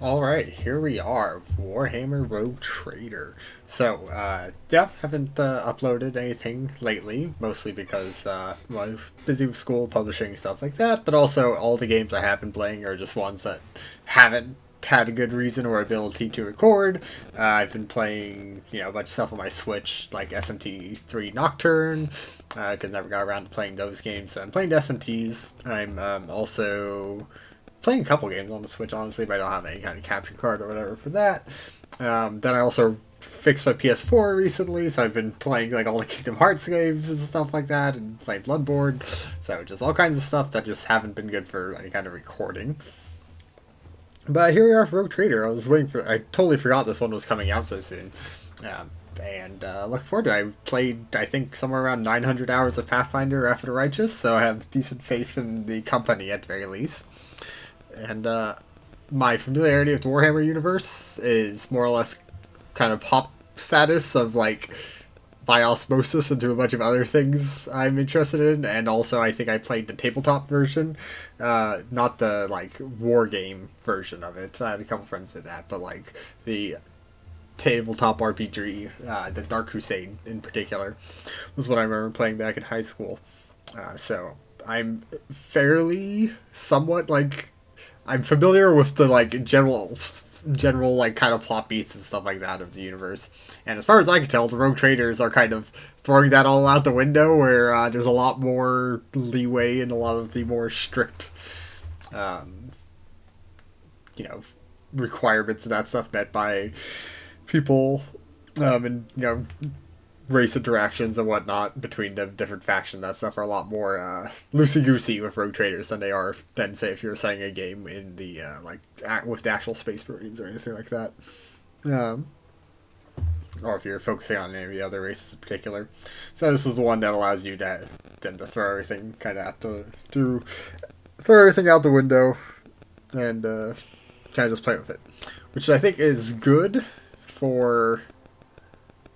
Alright, here we are, Warhammer Rogue Trader. So, yeah, haven't uploaded anything lately, mostly because well, I'm busy with school, publishing, stuff like that, but also all the games I have been playing are just ones that haven't had a good reason or ability to record. I've been playing, a bunch of stuff on my Switch, like SMT3 Nocturne, because never got around to playing those games. So I'm playing the SMTs. I'm also playing a couple games on the Switch, honestly, but I don't have any kind of capture card or whatever for that. Then I also fixed my PS4 recently, so I've been playing like all the Kingdom Hearts games and stuff like that, and playing Bloodborne. So just all kinds of stuff that just haven't been good for any kind of recording. But here we are for Rogue Trader. I totally forgot this one was coming out so soon. And look forward to it. I played, I think, somewhere around 900 hours of Pathfinder After the Righteous, so I have decent faith in the company at the very least. And my familiarity with the Warhammer universe is more or less kind of pop status of like by osmosis into a bunch of other things I'm interested in, and also I think I played the tabletop version, not the like war game version of it. I had a couple friends did that, but like the tabletop RPG, the Dark Crusade in particular, was what I remember playing back in high school. So I'm fairly somewhat like I'm familiar with the like general like kind of plot beats and stuff like that of the universe. And as far as I can tell, the Rogue Traders are kind of throwing that all out the window, where there's a lot more leeway and a lot of the more strict, um, you know, requirements and that stuff met by people, and race interactions and whatnot between the different factions. That stuff are a lot more loosey goosey with Rogue Traders than they are than say if you're setting a game in the with the actual Space Marines or anything like that, um, or if you're focusing on any of the other races in particular. So this is the one that allows you to throw everything kind of throw everything out the window and kind of just play with it, which I think is good for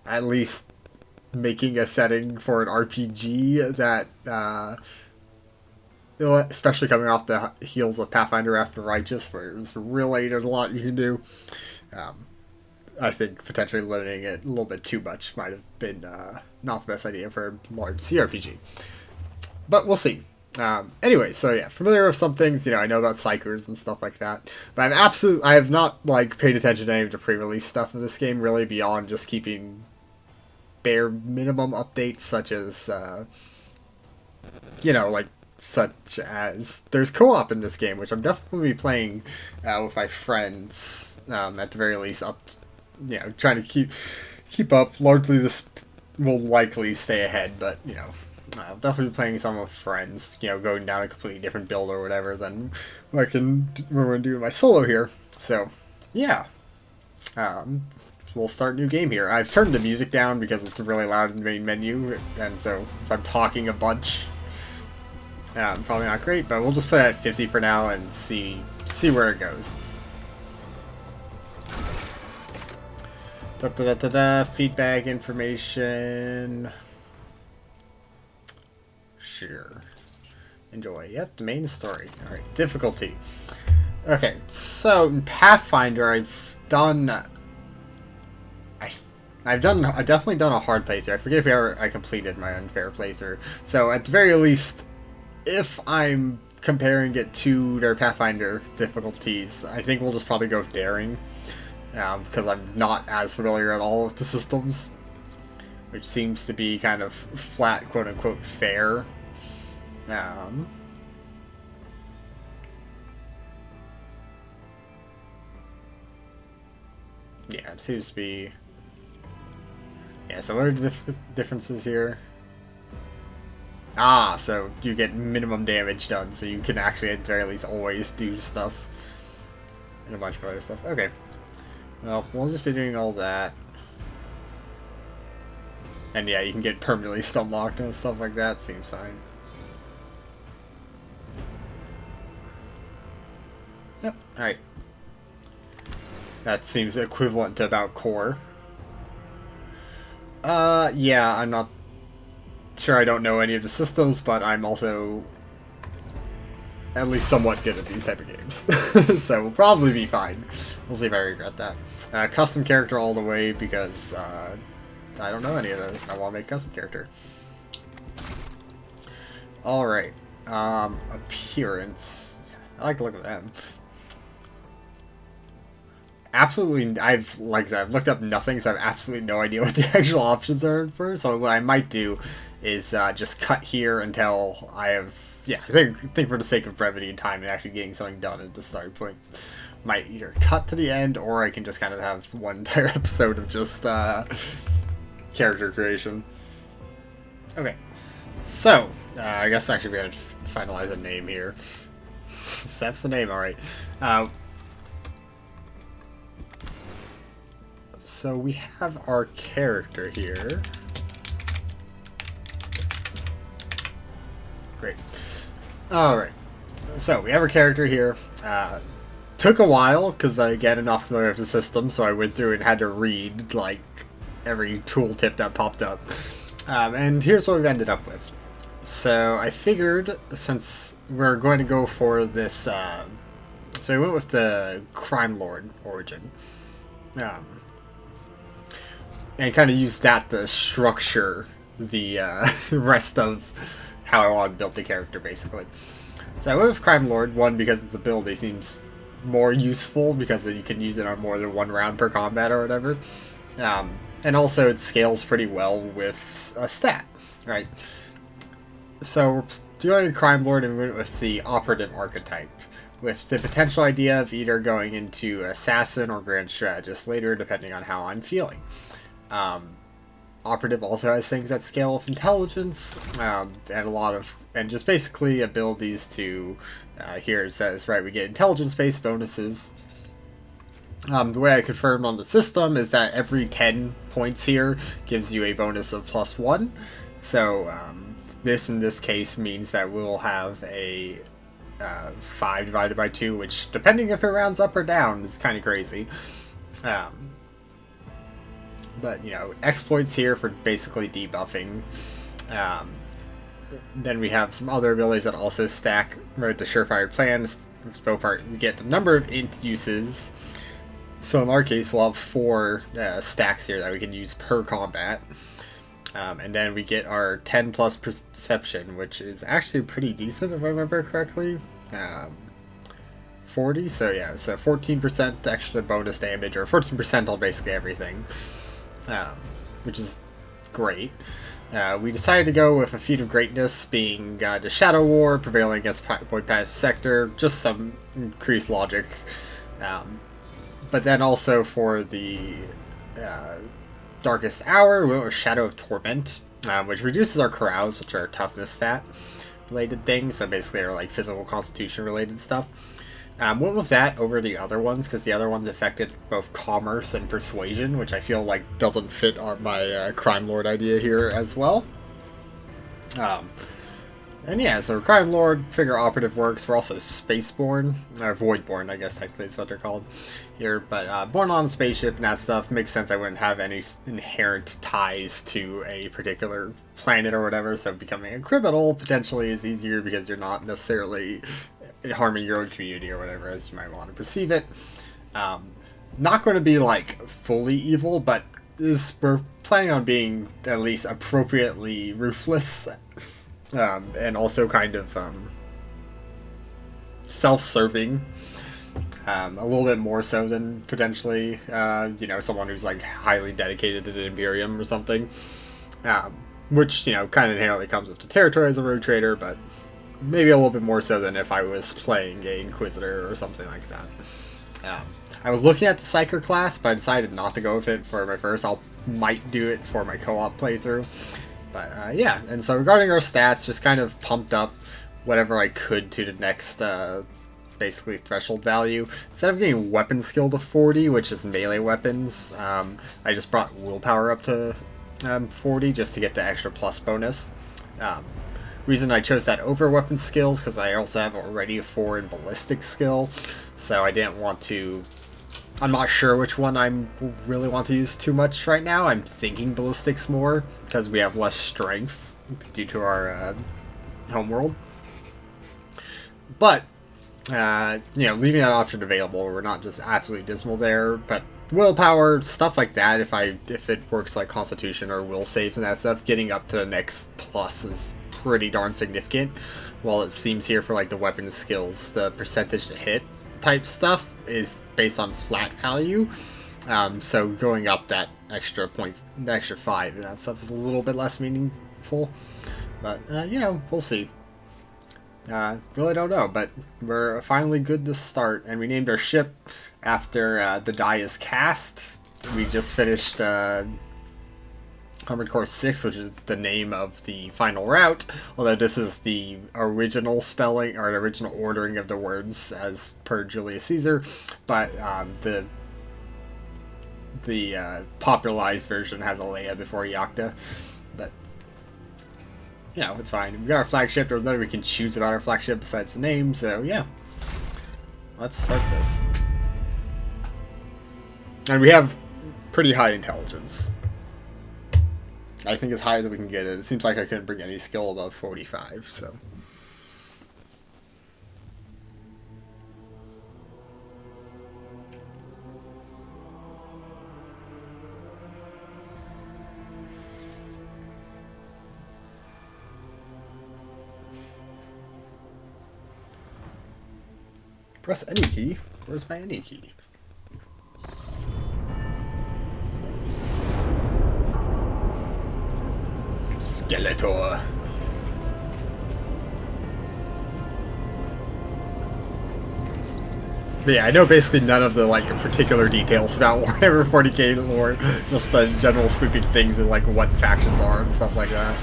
at least making a setting for an RPG that, especially coming off the heels of Pathfinder After Righteous, where there's a lot you can do. I think potentially limiting it a little bit too much might have been not the best idea for a large CRPG. But we'll see. Anyway, so yeah, familiar with some things. I know about psychers and stuff like that, but I have not like paid attention to any of the pre-release stuff of this game really beyond just keeping bare minimum updates, such as like such as there's co-op in this game, which I'm definitely playing with my friends, at the very least, up, trying to keep up. Largely, this will likely stay ahead, but I'll definitely be playing some with friends. Going down a completely different build or whatever than what we're going to do in my solo here. So, yeah. We'll start a new game here. I've turned the music down because it's really loud in the main menu, and so if I'm talking a bunch, probably not great, but we'll just put it at 50 for now and see where it goes. Feedback information. Sure. Enjoy. Yep, the main story. Alright, difficulty. Okay, so in Pathfinder, I've definitely done a hard playthrough. I forget if I completed my unfair playthrough. So at the very least, if I'm comparing it to their Pathfinder difficulties, I think we'll just probably go with daring, because I'm not as familiar at all with the systems, which seems to be kind of flat, quote unquote, fair. Yeah, it seems to be. Yeah, so what are the differences here? So you get minimum damage done, so you can actually at the very least always do stuff. And a bunch of other stuff. Okay. Well, we'll just be doing all that. And yeah, you can get permanently stun locked and stuff like that. Seems fine. Yep, alright. That seems equivalent to about core. Yeah, I'm not sure. I don't know any of the systems, but I'm also at least somewhat good at these type of games. So we'll probably be fine. We'll see if I regret that. Custom character all the way because I don't know any of those. I want to make a custom character. Alright. Appearance. I like the look of them. Absolutely, I've looked up nothing, so I have absolutely no idea what the actual options are for. So what I might do is just cut here until I have, yeah, I think for the sake of brevity and time and actually getting something done at the start point, might either cut to the end or I can just kind of have one entire episode of just character creation. Okay, so I guess actually we gotta finalize a name here. That's the name, all right. So we have our character here. Great. Alright. So we have our character here. Took a while, because again, I'm not familiar with the system, so I went through and had to read, like, every tooltip that popped up. And here's what we've ended up with. So I figured, since we're going to go for this, so I went with the Crimelord origin. And kind of use that to structure the rest of how I want to build the character, basically. So I went with Crimelord, one, because its ability seems more useful, because you can use it on more than one round per combat or whatever. And also it scales pretty well with a stat, right? So we're doing Crimelord and we went with the operative archetype, with the potential idea of either going into Assassin or Grand Strategist later, depending on how I'm feeling. Operative also has things that scale with intelligence, and just basically abilities to, here it says, right, we get intelligence-based bonuses. The way I confirmed on the system is that every 10 points here gives you a bonus of +1. So, this in this case means that we'll have a 5 divided by 2, which, depending if it rounds up or down, is kind of crazy. But, you know, exploits here for basically debuffing. Then we have some other abilities that also stack, right? The Surefire Plan, we get the number of int uses. So in our case, we'll have 4 stacks here that we can use per combat. And then we get our 10 plus perception, which is actually pretty decent if I remember correctly. 40, so yeah, so 14% extra bonus damage, or 14% on basically everything. Which is great. We decided to go with a feat of greatness, being the Shadow War, prevailing against Void Pass Sector, just some increased logic. But then also for the Darkest Hour, we went with Shadow of Torment, which reduces our carouse, which are toughness stat related things, so basically are like physical constitution related stuff. Went with that over the other ones, because the other ones affected both commerce and persuasion, which I feel like doesn't fit my Crimelord idea here as well. And yeah, so Crimelord, figure operative works. We're also Spaceborn, or Voidborn, I guess technically is what they're called here. But born on a spaceship and that stuff makes sense. I wouldn't have any inherent ties to a particular planet or whatever, so becoming a criminal potentially is easier because you're not necessarily harming your own community or whatever, as you might want to perceive it. Not going to be like fully evil, but we're planning on being at least appropriately ruthless, and also kind of self-serving, a little bit more so than potentially you know, someone who's like highly dedicated to the Imperium or something, which, you know, kind of inherently comes with the territory as a rogue trader, but maybe a little bit more so than if I was playing a Inquisitor or something like that. I was looking at the Psyker class, but I decided not to go with it for my first. Might do it for my co-op playthrough. But yeah, and so regarding our stats, just kind of pumped up whatever I could to the next basically threshold value. Instead of getting weapon skill to 40, which is melee weapons, I just brought willpower up to 40 just to get the extra plus bonus. Reason I chose that over weapon skills because I also have already a 4 in ballistic skill, so I didn't want to. I'm not sure which one I really want to use too much right now. I'm thinking ballistics more because we have less strength due to our homeworld. But leaving that option available, we're not just absolutely dismal there, but willpower, stuff like that, if it works like Constitution or will saves and that stuff, getting up to the next plus is pretty darn significant. While it seems here for like the weapon skills, the percentage to hit type stuff is based on flat value. So going up that extra 5 and that stuff is a little bit less meaningful. But, we'll see. Really don't know, but we're finally good to start, and we named our ship after the die is cast. We just finished Armored Core 6, which is the name of the final route, although this is the original spelling, or the original ordering of the words as per Julius Caesar, but the popularized version has a Leia before Iacta, but it's fine. We got our flagship. There's nothing we can choose about our flagship besides the name, so yeah. Let's start this. And we have pretty high intelligence. I think as high as we can get it. It seems like I couldn't bring any skill above 45, so. Press any key. Where's my any key? Skeletor. But yeah, I know basically none of the particular details about Warhammer 40k lore, just the general sweeping things and what factions are and stuff like that.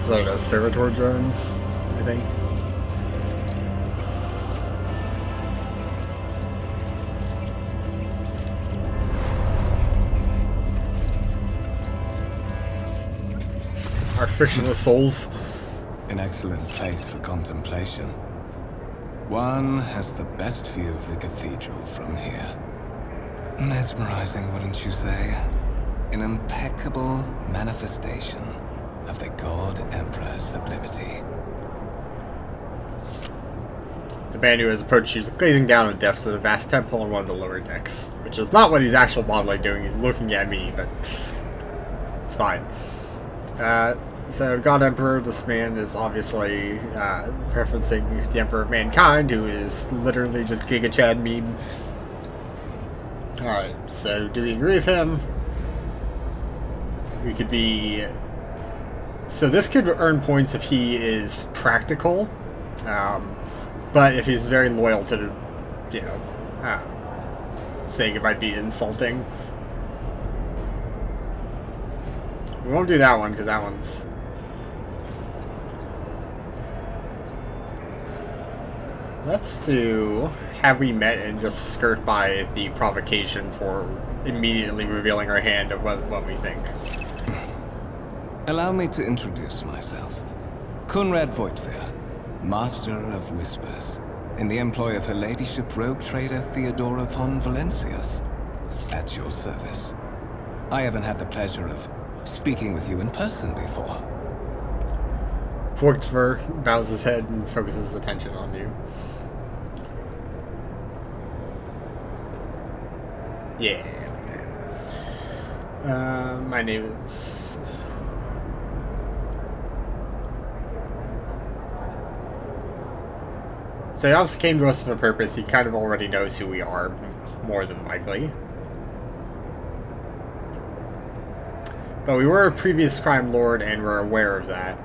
I don't know, servitor drones, I think. Our frictionless souls. An excellent place for contemplation. One has the best view of the cathedral from here. Mesmerizing, wouldn't you say? An impeccable manifestation of the God Emperor's sublimity. The man who has approached you is gazing down on the depths of the vast temple on one of the lower decks, which is not what he's actual bodily doing. He's looking at me, but it's fine. So, God Emperor, this man is obviously referencing the Emperor of Mankind, who is literally just Giga Chad meme. Alright, so do we agree with him? We could be... So this could earn points if he is practical, but if he's very loyal to the, saying it might be insulting. We won't do that one, because that one's... Let's do... Have we met and just skirt by the provocation for immediately revealing our hand of what we think. Allow me to introduce myself. Conrad Voidfear, Master of Whispers, in the employ of Her Ladyship Rogue Trader Theodora von Valencius. At your service. I haven't had the pleasure of speaking with you in person before. Voidfear bows his head and focuses his attention on you. Yeah. My name is... So he obviously came to us for a purpose. He kind of already knows who we are, more than likely. But we were a previous Crimelord, and we're aware of that.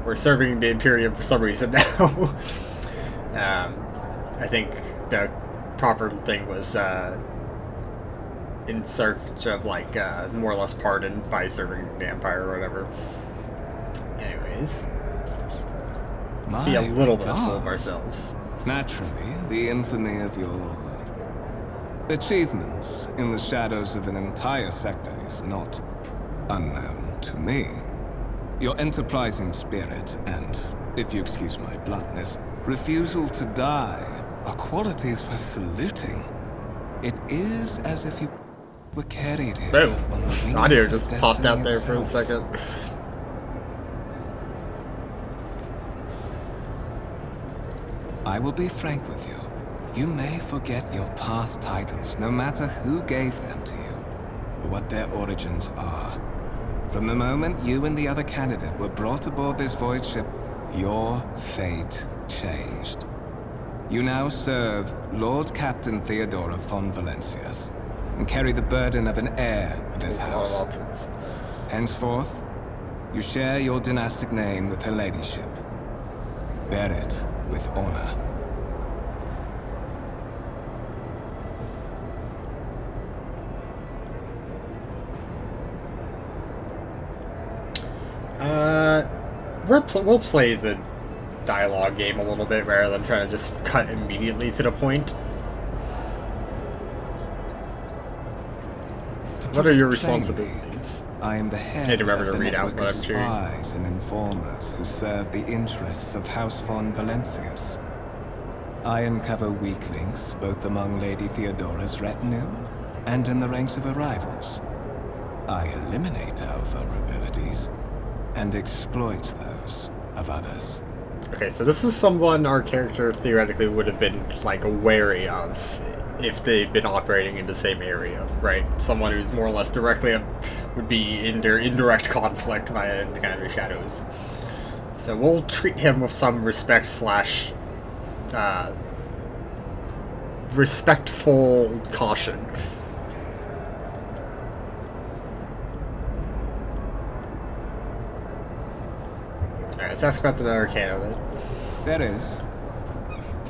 We're serving the Imperium for some reason now. I think the proper thing was in search of, like, more or less pardon by serving the Empire or whatever. Anyways. Be a little bit full of ourselves. Naturally, the infamy of your achievements in the shadows of an entire sector is not unknown to me. Your enterprising spirit and, if you excuse my bluntness, refusal to die are qualities worth saluting. It is as if you were carried here Boom. on the wings Audio of just destiny popped out there for a itself. second. I will be frank with you. You may forget your past titles, no matter who gave them to you, or what their origins are. From the moment you and the other candidate were brought aboard this void ship, your fate changed. You now serve Lord Captain Theodora von Valencius, and carry the burden of an heir of this A lot of house. options. Henceforth, you share your dynastic name with her ladyship. Bear it with honor. We'll play the dialogue game a little bit rather than trying to just cut immediately to the point. What are your responsibilities? I am the I head need to remember of to the read out network what of I'm doing. spies and informers who serve the interests of House von Valencius. I uncover weak links both among Lady Theodora's retinue and in the ranks of her rivals. I eliminate our vulnerabilities and exploit those of others. Okay, so this is someone our character theoretically would have been, like, wary of if they'd been operating in the same area, right? Someone who's more or less directly would be in their indirect conflict via the kind of shadows. So we'll treat him with some respect slash respectful caution. Alright, let's ask about the other candidate. There is.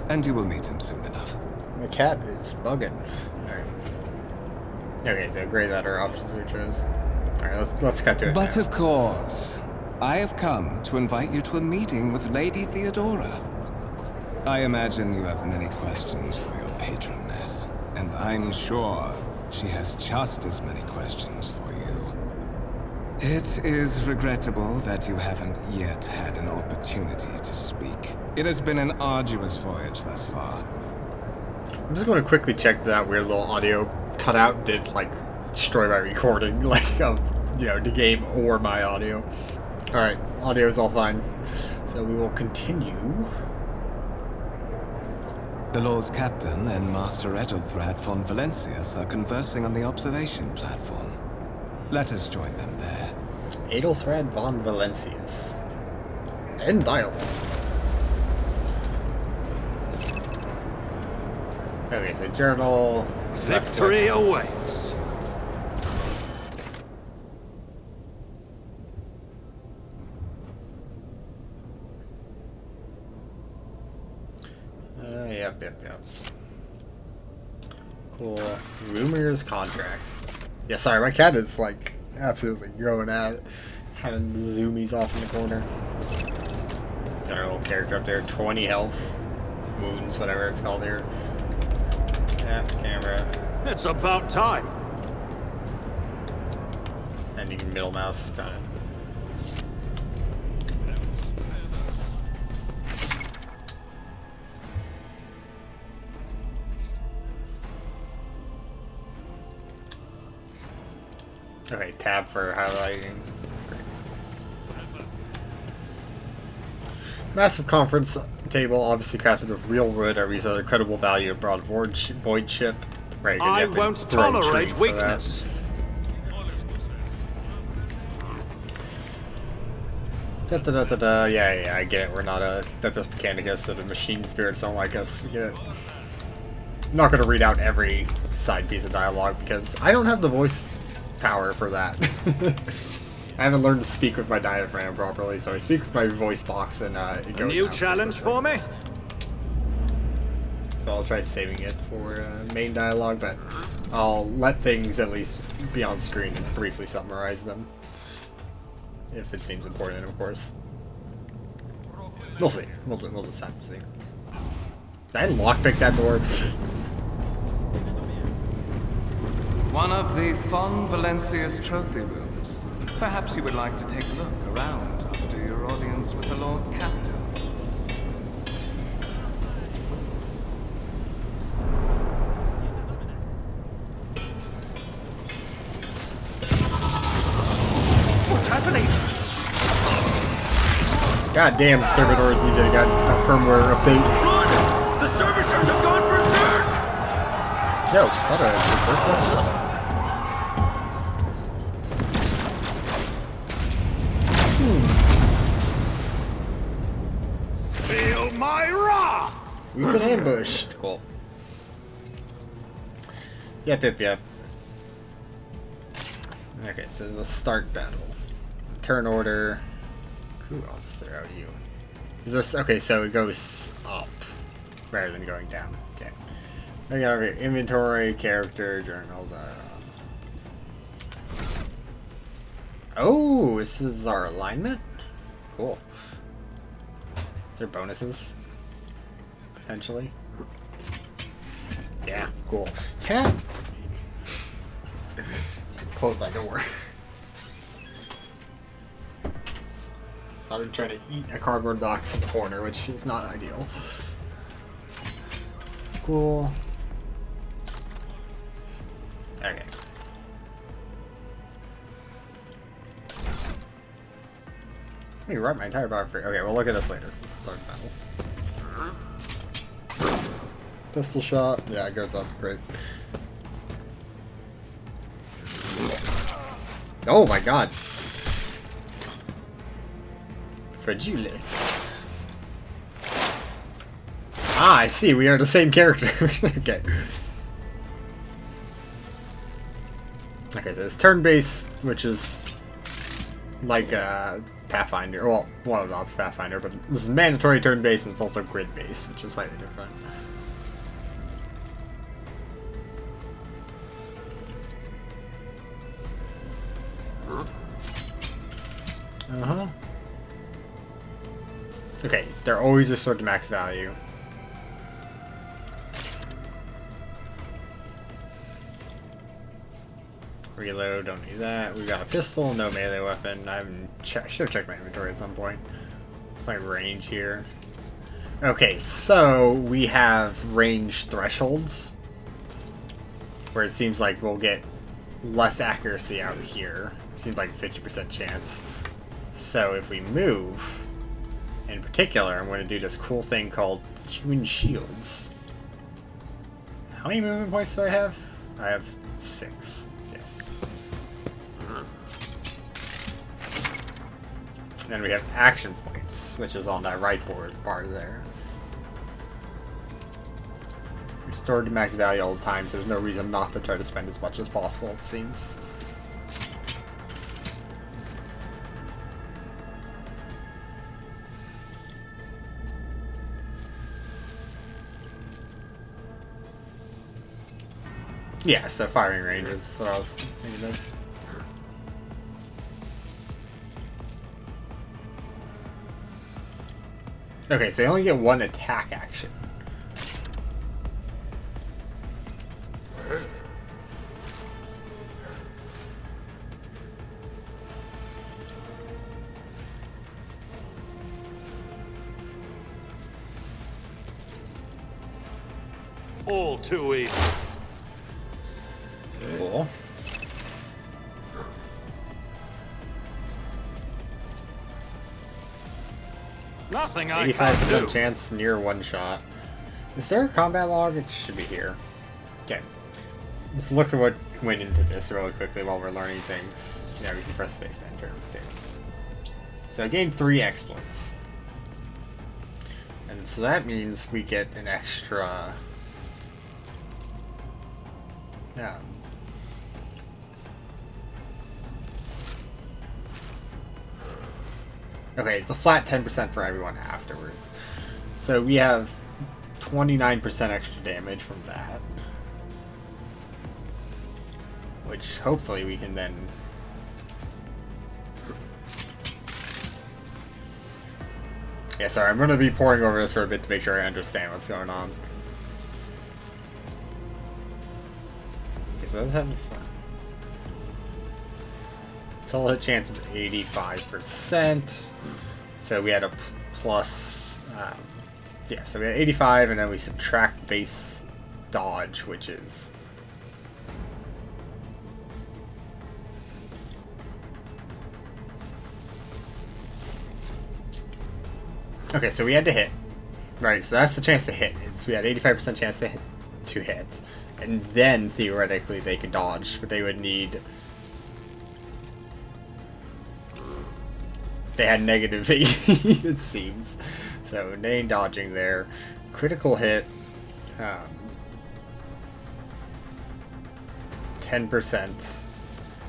And you will meet him soon enough. My cat is bugging. Alright. Okay, so great that our options we chose. Alright, let's cut to it. But now. of course, I have come to invite you to a meeting with Lady Theodora. I imagine you have many questions for your patroness, and I'm sure she has just as many questions for you. It is regrettable that you haven't yet had an opportunity to speak. It has been an arduous voyage thus far. I'm just going to quickly check that weird little audio cutout did, like, destroy my recording, like, of, you know, the game or my audio. Alright, audio is all fine. So we will continue. The Lord's Captain and Master Edelthrad von Valencius are conversing on the observation platform. Let us join them there. Edelthrad von Valencius. End dialogue. Okay, so journal. Victory awaits. Yep. Cool. Rumors, contracts. Yeah, sorry, my cat is, like, absolutely going at it. Having the zoomies off in the corner. Got our little character up there, 20 health. Wounds, whatever it's called here. Tap, camera. It's about time. And you can middle mouse, got it. Okay, tab for highlighting. Great. Massive conference table, obviously crafted with real wood. Every other credible value of broad void ship. Right, 'cause you I have to won't grow tolerate trees for that. weakness. Yeah, I get it. We're not a Deus Mechanicus, so the machine spirits don't like us. We get it. I'm not going to read out every side piece of dialogue because I don't have the voice power for that. I haven't learned to speak with my diaphragm properly, so I speak with my voice box and it A goes new out challenge perfectly. for me? So I'll try saving it for main dialogue, but I'll let things at least be on screen and briefly summarize them. If it seems important, of course. We'll see. We'll just have to see. Did I lockpick that door? One of the Von Valencius trophy rooms. Perhaps you would like to take a look around after your audience with the Lord Captain. God damn, servitors need to get a firmware update. Run! The servitors have gone berserk! Yo, is that a berserk one? Feel my wrath! We've been ambushed. Cool. Yep. Okay, so let's start battle. Turn order. Who else throw out you? Is this okay? So it goes up rather than going down. Okay. I got over here. Inventory, character, journal. Oh, this is our alignment. Cool. Is there bonuses? Potentially. Yeah, cool. Cat. Close my door. Started trying to eat a cardboard box in the corner, which is not ideal. Cool. Okay. Let me write my entire biography. Okay, we'll look at this later. Start battle. Pistol shot. Yeah, it goes up. Great. Oh my god. Fragile. Ah, I see. We are the same character. Okay. Okay, so it's turn-based, which is like Pathfinder. Well, one of the options Pathfinder, but this is mandatory turn-based and it's also grid-based, which is slightly different. Uh-huh. Okay, they're always restored to max value. Reload, don't need that. We got a pistol, no melee weapon. I should have checked my inventory at some point. What's my range here? Okay, so we have range thresholds where it seems like we'll get less accuracy out here. Seems like a 50% chance. So if we move, in particular, I'm going to do this cool thing called Human Shields. How many movement points do I have? I have 6. Yes. And then we have action points, which is on that right bar there. Restored to max value all the time, so there's no reason not to try to spend as much as possible, it seems. Yeah, so firing range is what I was thinking of. Okay, so you only get one attack action. All too easy. Cool. Nothing I can't 85% do. chance near one shot. Is there a combat log? It should be here. Okay. Let's look at what went into this really quickly while we're learning things. Yeah, we can press space to enter. Okay. So I gained 3 exploits. And so that means we get an extra... Okay, it's a flat 10% for everyone afterwards. So we have 29% extra damage from that. Which hopefully we can then... Yeah, sorry, I'm going to be poring over this for a bit to make sure I understand what's going on. Okay, so let's have fun. Total hit chance is 85%. So we had a plus... yeah, so we had 85, and then we subtract base dodge, which is... Okay, so we had to hit. Right, so that's the chance to hit. We had 85% chance to hit. And then, theoretically, they could dodge. But they would need... They had negative 80, it seems. So, they ain't dodging there. Critical hit. 10%.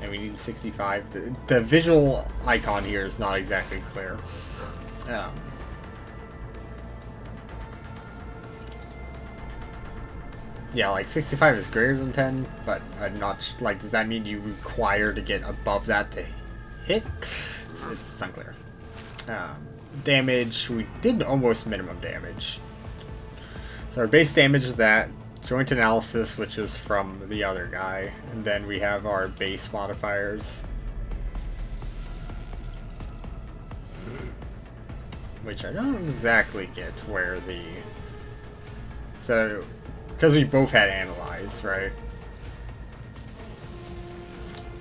And we need 65. The visual icon here is not exactly clear. Yeah, like 65 is greater than 10, but I'm not like. Does that mean you require to get above that to hit? It's unclear. Damage, we did almost minimum damage. So our base damage is that. Joint analysis, which is from the other guy, and then we have our base modifiers, which I don't exactly get where the... So, because we both had analyze, right?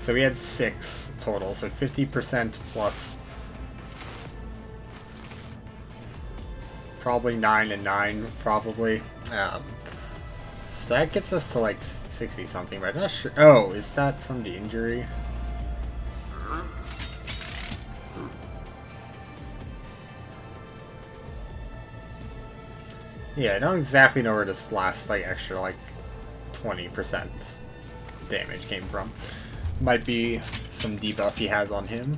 So we had 6 total, so 50% plus probably 9 and 9, probably. So that gets us to like 60 something, but I'm not sure. Oh, is that from the injury? Yeah, I don't exactly know where this last like extra like 20% damage came from. Might be some debuff he has on him.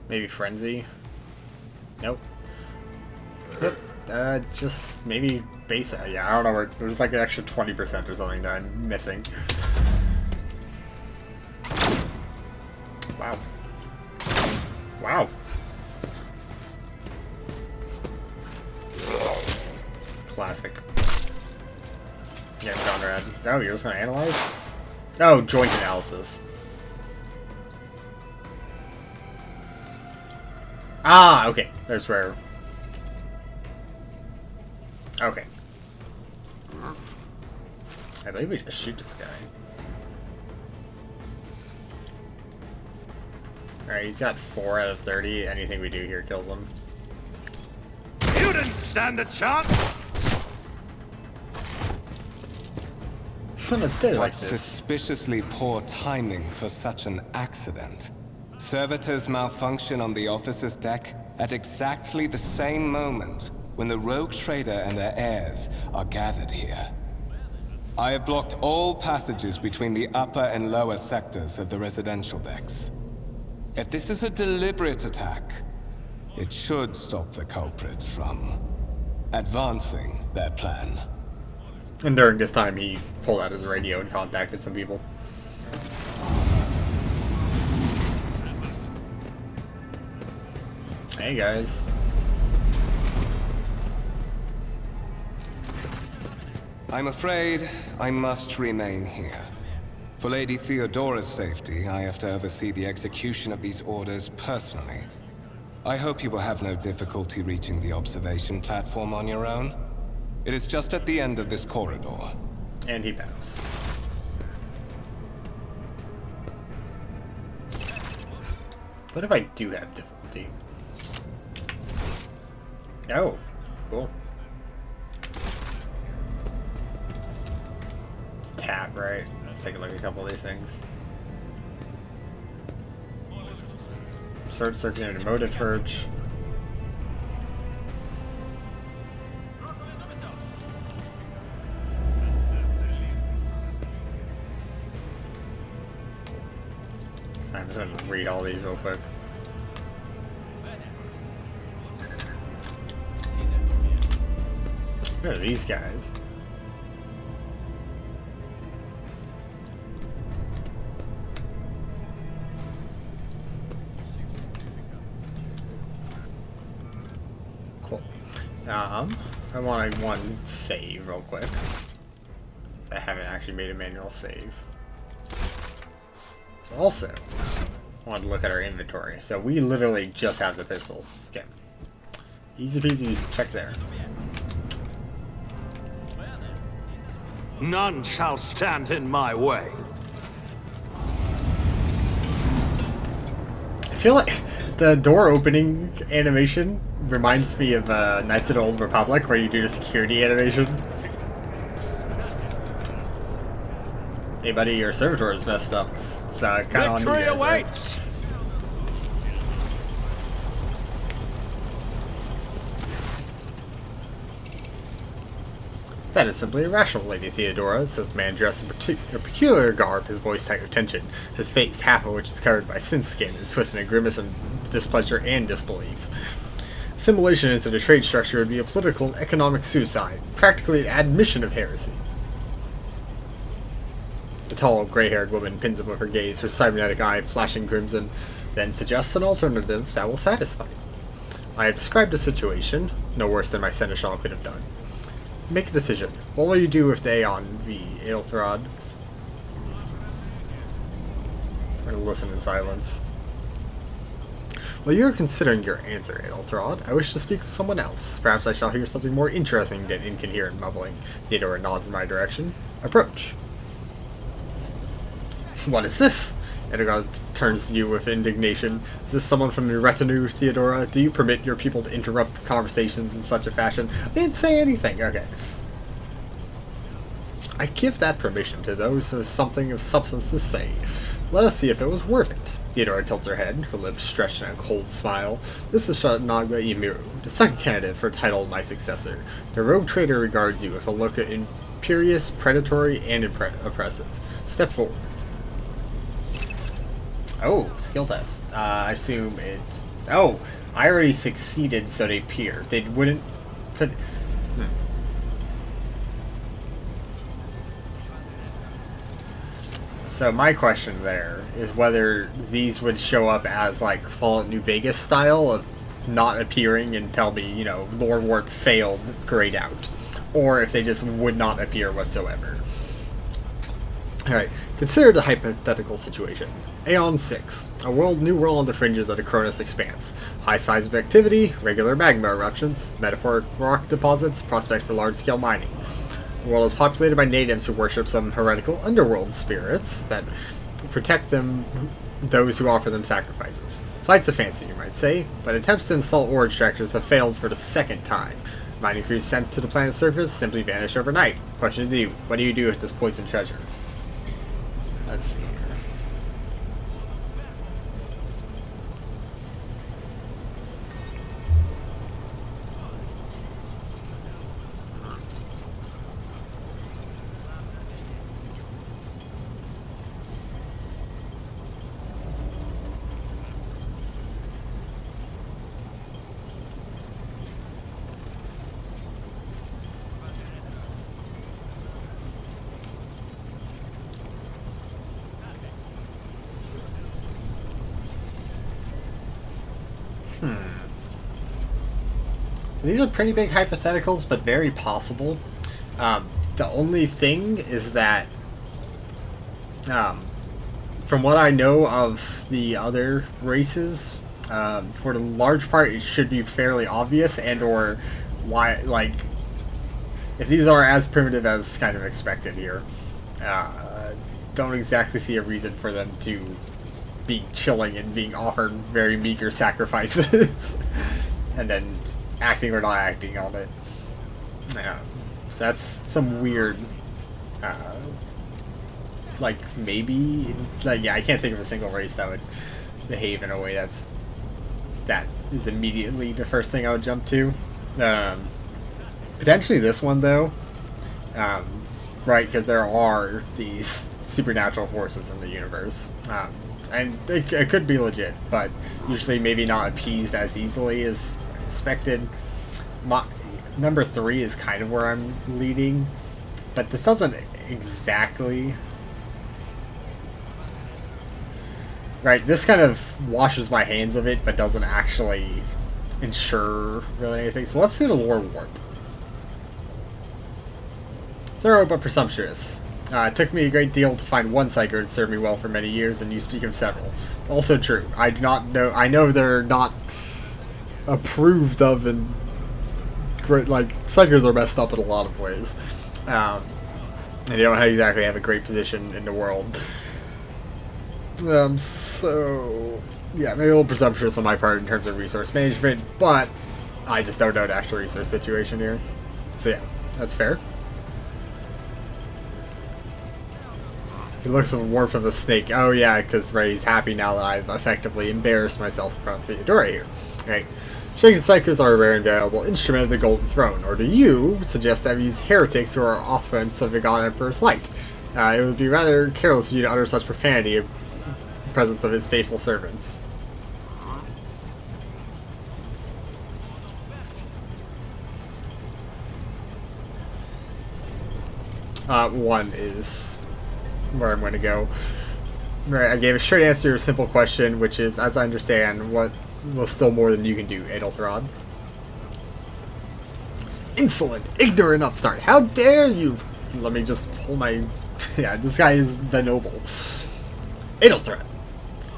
Maybe Frenzy? Nope. Yep. Just maybe base. Yeah, I don't know where. There's like an extra 20% or something that I'm missing. Wow. Wow. Classic. Yeah, Conrad. Oh, you're just gonna analyze? Oh, joint analysis. Ah, okay. There's where... Okay. I believe we just shoot this guy. Alright, he's got 4 out of 30. Anything we do here kills him. You didn't stand a chance! What suspiciously poor timing for such an accident. Servitors malfunction on the officer's deck at exactly the same moment when the rogue trader and her heirs are gathered here. I have blocked all passages between the upper and lower sectors of the residential decks. If this is a deliberate attack, it should stop the culprits from advancing their plan. And during this time, he pulled out his radio and contacted some people. Hey guys. I'm afraid I must remain here. For Lady Theodora's safety, I have to oversee the execution of these orders personally. I hope you will have no difficulty reaching the observation platform on your own. It is just at the end of this corridor. And he bows. What if I do have difficulty? Oh, cool. It's tab, right? Let's take a look at a couple of these things. Short circuit and emotive purge. I'm just gonna read all these real quick. Who are these guys? Cool. I want one save real quick. I haven't actually made a manual save. Also, I wanted to look at our inventory. So we literally just have the pistol. Okay. Easy peasy, check there. None shall stand in my way. I feel like the door opening animation reminds me of Knights of the Old Republic, where you do the security animation. Hey buddy, your servitor is messed up. It's kind of on you Victory guys, right? awaits! That is simply irrational, Lady Theodora, says the man dressed in a peculiar garb, his voice tight with tension, his face, half of which is covered by sin skin, is twisted in a grimace of displeasure and disbelief. Assimilation into the trade structure would be a political and economic suicide, practically an admission of heresy. The tall, gray-haired woman pins him with her gaze, her cybernetic eye flashing crimson, then suggests an alternative that will satisfy. I have described the situation, no worse than my seneschal could have done. Make a decision. What will you do if the Aeon v. Aelthrod? We're gonna listen in silence. While you are considering your answer, Aelthrod, I wish to speak with someone else. Perhaps I shall hear something more interesting than incoherent mumbling. Theodora nods in my direction. Approach. What is this? Edgar turns to you with indignation. Is this someone from your retinue, Theodora? Do you permit your people to interrupt conversations in such a fashion? I didn't say anything. Okay. I give that permission to those who have something of substance to say. Let us see if it was worth it. Theodora tilts her head, her lips stretched in a cold smile. This is Naga Imiru, the second candidate for title of my successor. The rogue trader regards you with a look imperious, predatory, and oppressive. Step forward. Oh, skill test. I assume it's... Oh, I already succeeded, so they peer. They wouldn't put... So my question there is whether these would show up as, like, Fallout New Vegas style of not appearing and tell me, you know, lore warp failed, grayed out. Or if they just would not appear whatsoever. Alright, consider the hypothetical situation. Aeon 6, a new world on the fringes of the Cronus Expanse. High size of activity, regular magma eruptions, metaphoric rock deposits, prospect for large-scale mining. The world is populated by natives who worship some heretical underworld spirits that protect those who offer them sacrifices. Flight's a fancy, you might say, but attempts to install ore extractors have failed for the second time. Mining crews sent to the planet's surface simply vanished overnight. Question is you, what do you do with this poisoned treasure? Let's see. So these are pretty big hypotheticals, but very possible. The only thing is that, from what I know of the other races, for the large part, it should be fairly obvious, and or why, like, if these are as primitive as kind of expected here, don't exactly see a reason for them to be chilling and being offered very meager sacrifices, and then acting or not acting on it. Yeah, so that's some weird, like, maybe, like, yeah, I can't think of a single race that would behave in a way that is immediately the first thing I would jump to. Potentially this one, though, right, because there are these supernatural forces in the universe, and it could be legit, but usually maybe not appeased as easily as expected. Number 3 is kind of where I'm leading, but this doesn't exactly... Right, this kind of washes my hands of it, but doesn't actually ensure really anything. So let's do the lore warp. Thorough but presumptuous. It took me a great deal to find one psyker that served me well for many years, and you speak of several. Also true. I do not know. I know they're not approved of, and great. Like, psychers are messed up in a lot of ways. And they don't exactly have a great position in the world. So, yeah, maybe a little presumptuous on my part in terms of resource management, but I just don't know the actual resource situation here. So yeah, that's fair. He looks with warmth of a snake. Oh yeah, because Ray's happy now that I've effectively embarrassed myself in front of Theodora here. Right. Shaken Psychers are a rare and valuable instrument of the Golden Throne. Or do you suggest that we use heretics who are offense of the God Emperor's light? It would be rather careless of you to utter such profanity in the presence of his faithful servants. One is where I'm going to go. Right, I gave a straight answer to a simple question, which is, as I understand, what was still more than you can do, Adelthrod? Insolent, ignorant upstart! How dare you! Let me just pull my... yeah, this guy is the noble. Adelthrod!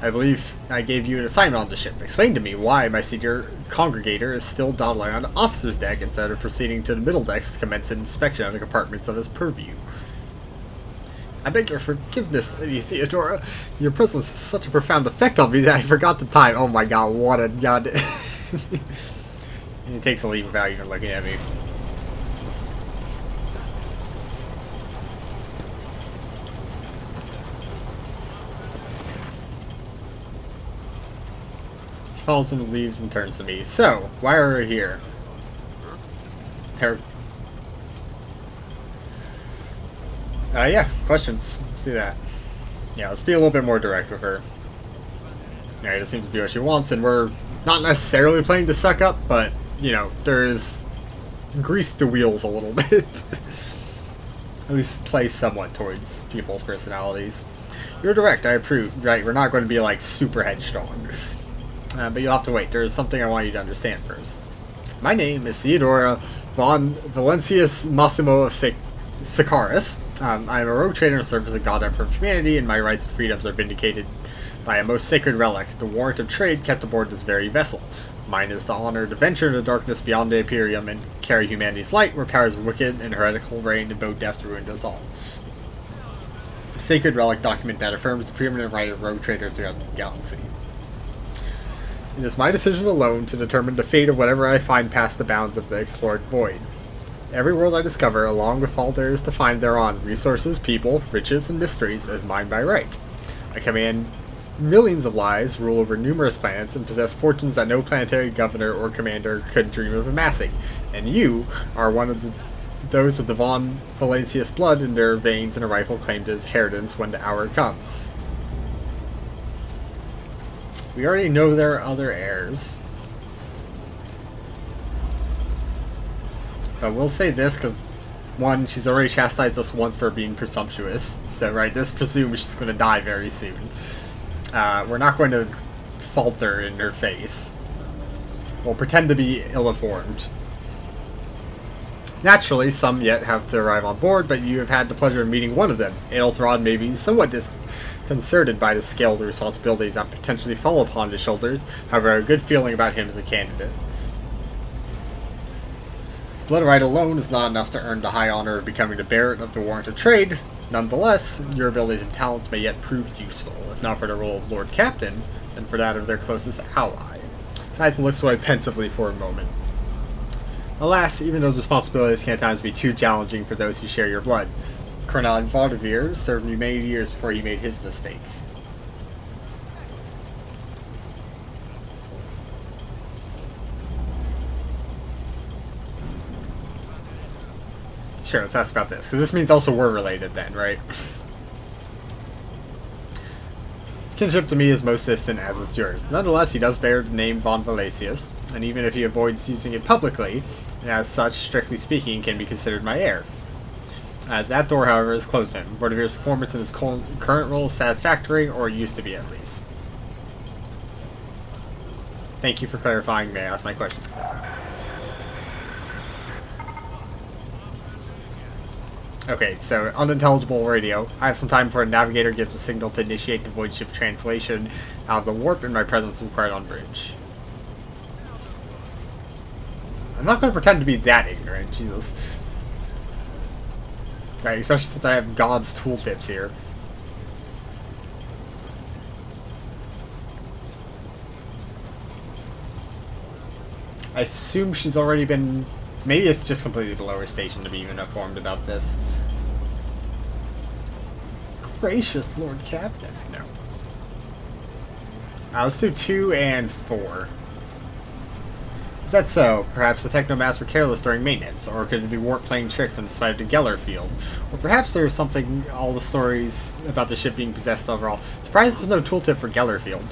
I believe I gave you an assignment on the ship. Explain to me why my senior congregator is still dawdling on the officer's deck instead of proceeding to the middle decks to commence an inspection of the compartments of his purview. I beg your forgiveness, Lady Theodora. Your presence has such a profound effect on me that I forgot the time. Oh my god, what a god. He takes a leave without even looking at me. He follows him, leaves, and turns to me. So, why are we here? Yeah, questions. Let's do that. Yeah, let's be a little bit more direct with her. Yeah, it seems to be what she wants, and we're not necessarily playing to suck up, but, you know, there's grease the wheels a little bit. At least play somewhat towards people's personalities. You're direct, I approve. Right, we're not going to be, like, super headstrong. But you'll have to wait. There's something I want you to understand first. My name is Theodora von Valentius Massimo of Sicaris. I'm a rogue trader in service of God Emperor of humanity, and my rights and freedoms are vindicated by a most sacred relic, the warrant of trade kept aboard this very vessel. Mine is the honor to venture into darkness beyond the Imperium and carry humanity's light where powers of wicked and heretical reign and bow death to ruin us all. A sacred relic document that affirms the preeminent right of rogue trader throughout the galaxy. It is my decision alone to determine the fate of whatever I find past the bounds of the explored void. Every world I discover, along with all there is to find thereon, resources, people, riches, and mysteries, is mine by right. I command millions of lives, rule over numerous planets, and possess fortunes that no planetary governor or commander could dream of amassing. And you are one of those with the von Valentius blood in their veins and a rightful claim to his inheritance when the hour comes. We already know there are other heirs. But we'll say this, because, one, she's already chastised us once for being presumptuous. So, right, this presumes she's going to die very soon. We're not going to falter in her face. We'll pretend to be ill-informed. Naturally, some yet have to arrive on board, but you have had the pleasure of meeting one of them. Adelthrod may be somewhat disconcerted by the scale of the responsibilities that potentially fall upon his shoulders. However, I have a good feeling about him as a candidate. Blood right alone is not enough to earn the high honor of becoming the bearer of the warrant of trade. Nonetheless, your abilities and talents may yet prove useful, if not for the role of Lord Captain, then for that of their closest ally. Tyson looks away pensively for a moment. Alas, even those responsibilities can at times be too challenging for those who share your blood. Crimelord Voidborn served you many years before he made his mistake. Sure, let's ask about this, because this means also we're related then, right? His kinship to me is most distant, as is yours. Nonetheless, he does bear the name von Valentius, and even if he avoids using it publicly, and as such, strictly speaking, can be considered my heir. That door, however, is closed to him. Vortivir's performance in his current role is satisfactory, or used to be at least. Thank you for clarifying. May I ask my questions? Okay, so unintelligible radio. I have some time before a navigator gives a signal to initiate the void ship translation out of the warp, and my presence is required on bridge. I'm not going to pretend to be that ignorant, Jesus. Right, especially since I have God's tooltips here. I assume she's already been... Maybe it's just completely below her station to be even informed about this. Gracious Lord Captain. No. Let's do 2 and 4. Is that so? Perhaps the Technomasts were careless during maintenance, or could it be Warp playing tricks in spite of the Geller field? Or perhaps there was something, all the stories about the ship being possessed overall. Surprised there's no tooltip for Geller field.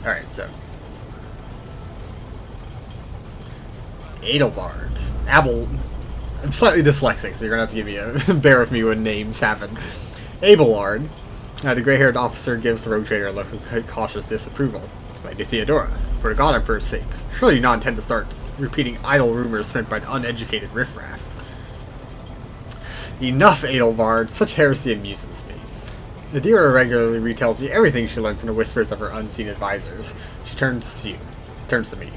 Alright, so. Adelbard. I'm slightly dyslexic, so you're gonna have to give me a bear with me when names happen. Abelard. The gray-haired officer gives the rogue trader a look of cautious disapproval. Lady Theodora, for the God Emperor's sake, surely you not intend to start repeating idle rumors spent by the uneducated riffraff. Enough, Adelbard. Such heresy amuses me. Nadira regularly retells me everything she learns in the whispers of her unseen advisors. She turns to you. Turns to me.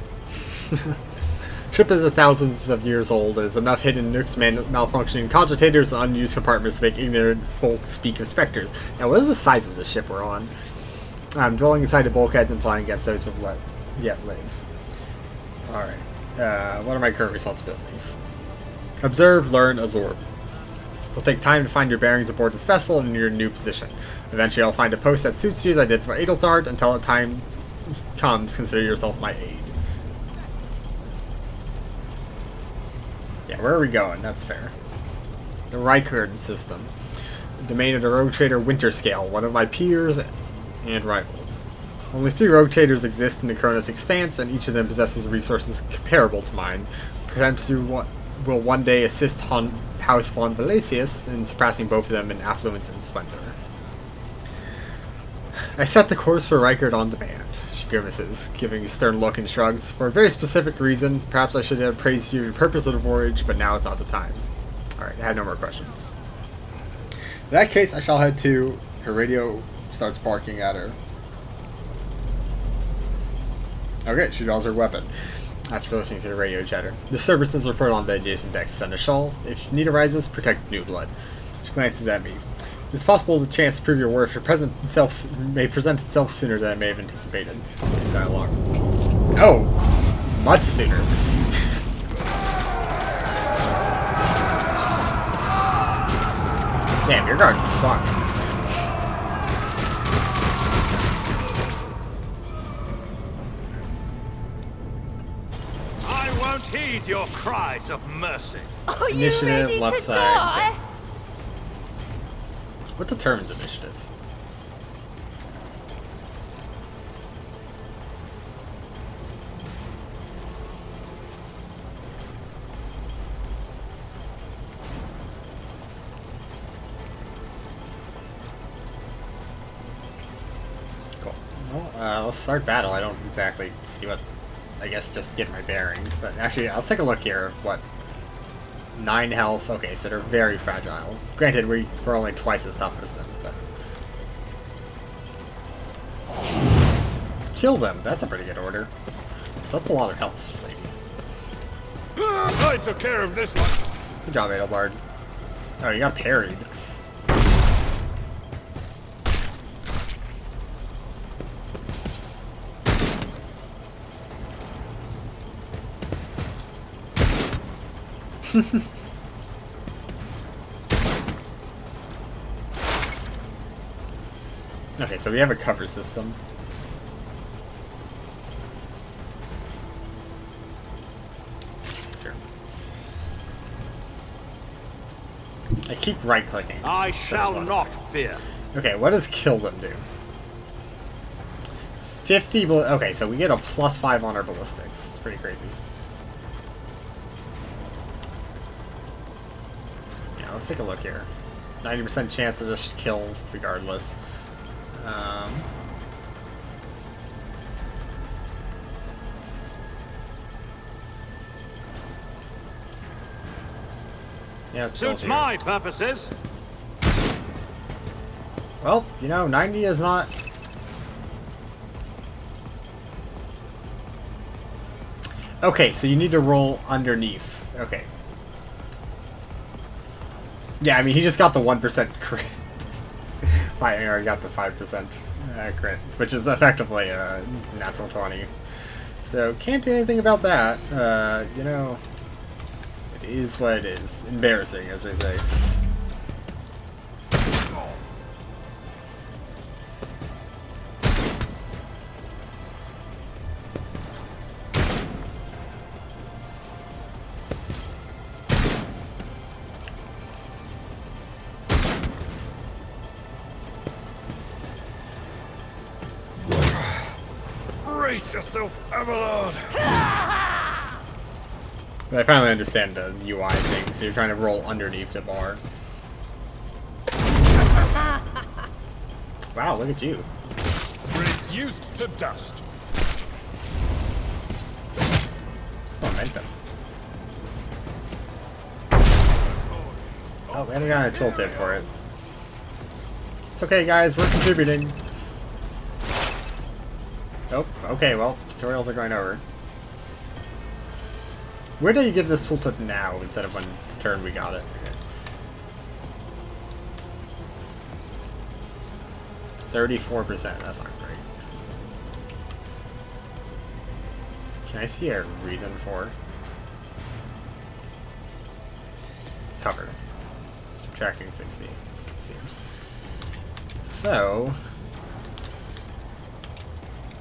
Ship is thousands of years old. There's enough hidden nooks, malfunctioning cogitators, and unused compartments to make ignorant folk speak of specters. Now, what is the size of the ship we're on? Dwelling inside the bulkheads and plying against those who yet live. Alright. What are my current responsibilities? Observe, learn, absorb. It'll take time to find your bearings aboard this vessel and in your new position. Eventually, I'll find a post that suits you as I did for Adelthard. Until the time comes, consider yourself my aide. Yeah, where are we going? That's fair. The Reichard system. The domain of the rogue trader Winterscale, one of my peers and rivals. Only 3 rogue traders exist in the Kronos Expanse, and each of them possesses resources comparable to mine. Perhaps you will one day assist House von Valesius in surpassing both of them in affluence and splendor. I set the course for Reichard on demand. She grimaces, giving a stern look and shrugs. For a very specific reason, perhaps I should have praised you the purpose of the voyage, but now is not the time. Alright, I have no more questions. In that case, I shall head to... Her radio starts barking at her. Okay, she draws her weapon. After listening to the radio chatter. Disturbances are put on the adjacent decks. Send a shawl. If need arises, protect new blood. She glances at me. It's possible the chance to prove your worth may present itself sooner than I may have anticipated. Dialogue. Oh! Much sooner. Damn, your guards suck. I won't heed your cries of mercy. Are you Initiative, ready left to side. die? What determines initiative? Cool. Well, let's start battle. I don't exactly see what... I guess just get my bearings. But actually, let's take a look here. What? 9 health. Okay, so they're very fragile. Granted, we're only twice as tough as them, but... Kill them. That's a pretty good order. So that's a lot of health, lady. I took care of this one. Good job, Adelbard. Oh, you got parried. Okay, so we have a cover system. Sure. I keep right-clicking. I shall not fear. Okay, what does kill them do? 50 okay, so we get a +5 on our ballistics. It's pretty crazy. Yeah, let's take a look here. 90% chance to just kill regardless. Yeah, it's Suits my purposes. Well, you know, 90 is not... Okay, so you need to roll underneath. Okay. Yeah, I mean, he just got the 1% crit. I already got the 5% crit, which is effectively a natural 20. So, can't do anything about that. You know, it is what it is. Embarrassing, as they say. Brace yourself, Avalord! But I finally understand the UI thing, so you're trying to roll underneath the bar. Wow, look at you. Reduced to dust. It's momentum. Oh, we got a tooltip for it. It's okay, guys, we're contributing. Oh, okay, well, tutorials are going over. Where do you give this tooltip now instead of when turn we got it? Okay. 34%, that's not great. Can I see a reason for cover? Subtracting 60, it seems. So,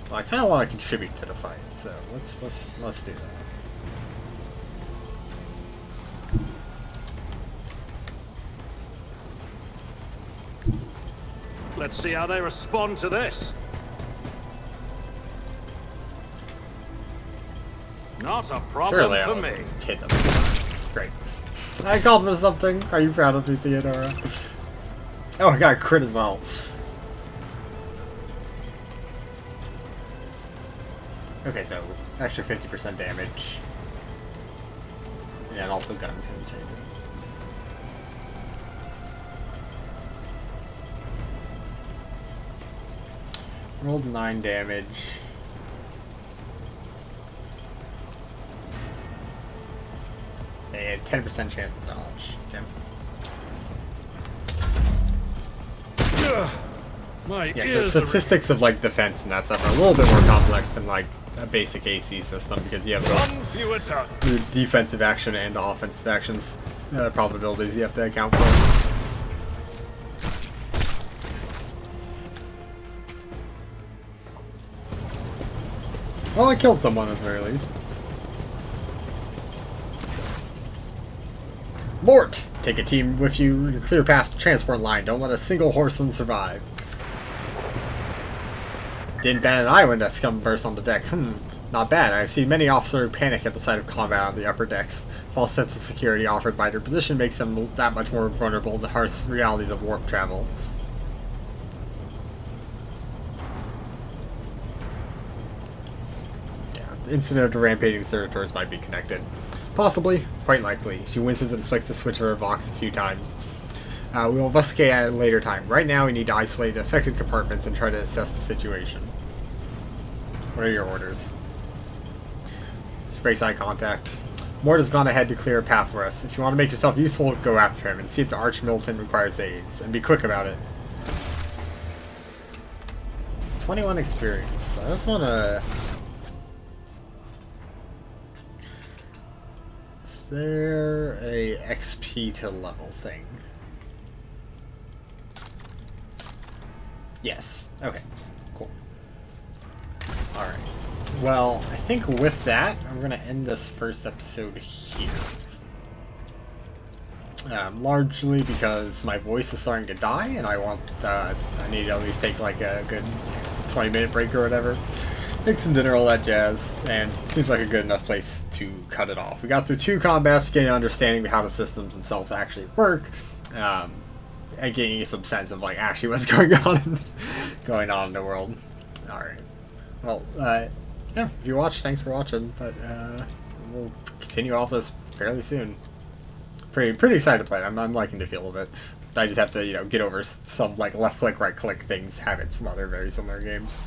well, I kind of want to contribute to the fight, so let's do that. Let's see how they respond to this. Not a problem Surely for I'll me. hit them. Great. I called for something. Are you proud of me, Theodora? Oh, I got a crit as well. Okay, so extra 50% damage. Yeah, and also guns can change it. Rolled 9 damage. A 10% chance of dodge. Okay. My Yeah, so ears statistics of like defense and that stuff are a little bit more complex than like a basic AC system because you have One fewer turn. the defensive action and offensive actions probabilities you have to account for. Well, I killed someone at the very least. Mort! Take a team with you to clear path to transport line. Don't let a single horseman survive. Didn't bat an eye when that scum burst on the deck. Not bad. I've seen many officers panic at the sight of combat on the upper decks. False sense of security offered by their position makes them that much more vulnerable to the harsh realities of warp travel. Yeah, the incident of the rampaging servitors might be connected. Possibly, quite likely. She winces and flicks the switch of her Vox a few times. We will investigate at a later time. Right now, we need to isolate the affected compartments and try to assess the situation. What are your orders? She breaks eye contact. Mort has gone ahead to clear a path for us. If you want to make yourself useful, go after him and see if the Arch-Militant requires aids. And be quick about it. 21 experience. I just want to... Is there a XP to level thing? Yes. Okay. Cool. Alright. Well, I think with that, I'm going to end this first episode here. Largely because my voice is starting to die, and I want, I need to at least take like a good 20-minute break or whatever. Make some dinner, all that jazz, and seems like a good enough place to cut it off. We got through 2 combats, getting an understanding of how the systems itself actually work, and getting you some sense of like actually what's going on in the world. Alright. Well, yeah, if you watched, thanks for watching, but we'll continue off this fairly soon. Pretty excited to play it. I'm liking the feel of it. I just have to, you know, get over some like left click, right click things, habits from other very similar games.